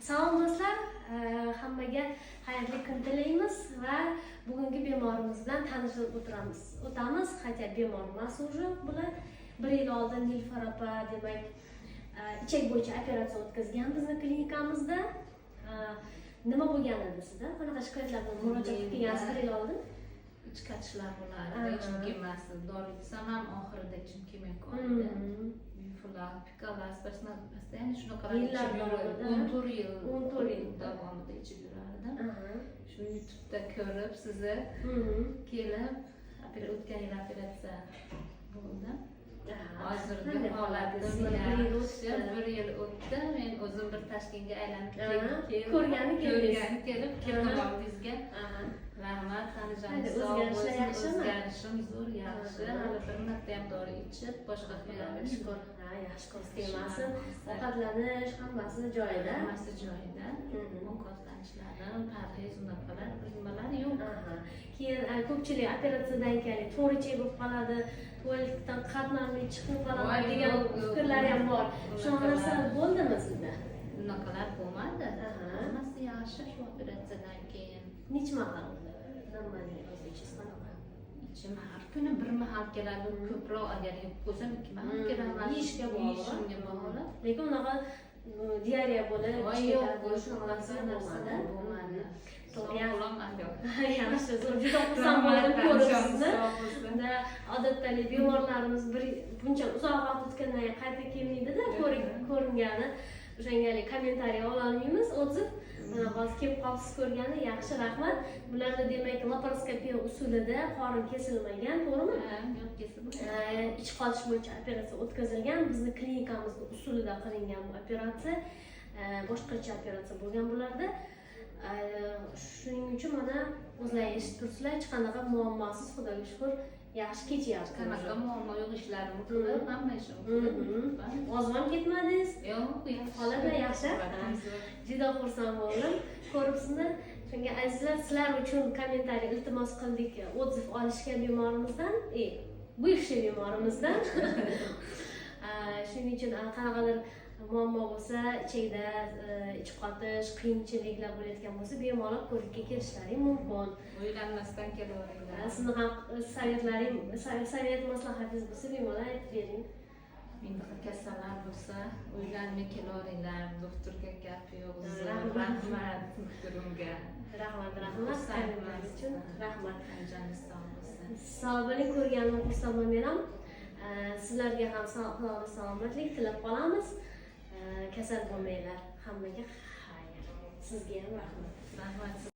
Salom do'stlar, hammaga xayrli kun tilaymiz va bugungi bemorimiz bilan tanishib o'tamiz. Hatto bemor emas уже bular 1 yil oldin Nilufar opa demak ichak bo'yicha operatsiya o'tkazgan bizni klinikamizda. Nima bo'lgan edi sizda? Qanaqa shikoyatlar bilan murojaat qilgansiz 1 yil oldin? İç kaçlar bular, içim girmezdi. Doğru gitsem hem ahırda içim kime koydu. Büyüfürler, pikalar, başına yani şuna kadar içim yürüdü. 10 yıl davamında içim yürüdü. Şu YouTube'da görüp size gelip o'tgan yil operatsiya bo'ldi. Hozirgi holatim yaxshi, 1 yil o'tdi. Men o'zim bir Toshkentga aylanib ko'rgani kelib bizga. Rahmat, tanijangiz sog' bo'lsin. O'zgarishim zo'r, yaxshi. Hali bir marta ham dori ichib, boshqa qilaman. Shukr. Yaxshi ko'rsatmasin. Ovqatlanish hammasi joyida. Hammasi joyida. Ovqatlanishlarim, parhez, unaqalar, nimalar yo'q. Keyin ko'pchilik operatsiyadan keyin to'g'ri ichak bo'lib qoladi, tualetdan qatnamay chiqib qoladi degan fikrlar ham bor. Shunaqa narsalar bo'ldimi sizda? Unaqalar bo'lmadi. Hammasi yaxshi shu operatsiyadan keyin. Necha mahal normalniy o'zbekcha qanaqa? İçim har kuni bir mahal keladi, ko'proq agar yeb bo'lsam 2 mahal kelaman. Yeyishga bog'liq. Lekin unaqa diareya bo'lib, shunaqa narsalar bo'lmadi. Yaxshi, juda xursand bo'ldim ko'rib sizni. Odatda bemorlarimiz buncha uzoq vaqt o'tgandan keyin qayta kelmaydi-da, ko'ringani o'shangalik kommentariy ola olmaymiz, o'tib. Hozir kelib qolsiz ko'rgani yaxshi, rahmat. Bularda demak laparoskopiya usulida qorin kesilmagan, to'g'rimi? Yo'q, kesilmagan. Ich qolish bo'yicha operatsiya o'tkazilgan. Bizning klinikamizda usulida qilingan bu operatsiya boshqacha operatsiya bo'lgan bularda. Shuning uchun mana o'zlaringiz eshitib tursizlar, hech qanaqa muammosiz, xudoga shukr, yaxshi kechyapti. Qanaqa muammo yo'q, ishlarimni qilib, hamma ishimni qilib. Ozg'on ketmadingiz? Yo'q, yaxshi. Holat yaxshi. Juda xursand bo'ldim. Ko'ribsizlar. Shunga azizlar, sizlar uchun kommentariy iltimos qildik, отзыв olishga bemorimizdan, buyurishga bemorimizdan. Shuning uchun qanaqadir muammo bo'lsa, ichakda ichib qotish, qiyinchiliklar bo'layotgan bo'lsa, bemalol ko'rikka kelishlaring mumkin. O'ylanmasdan kelaveringlar. Sizni ham sovet maslahatingiz bo'lsa, bemalol aytib bering. Bunaqa kasallar bo'lsa, o'ylanmay kelaveringlar. Doktorga gap yo'q. Rahmat doktorimga. Rahmat. Ta'minlash uchun rahmat. Tanjangiz sog' bo'lsin. Sog' bo'ling, ko'rganim xursandman men ham. Sizlarga ham salomatlik tilab qolamiz. Kasal bo'lmanglar. Hammaga xayr. Sizga ham rahmat. Rahmat.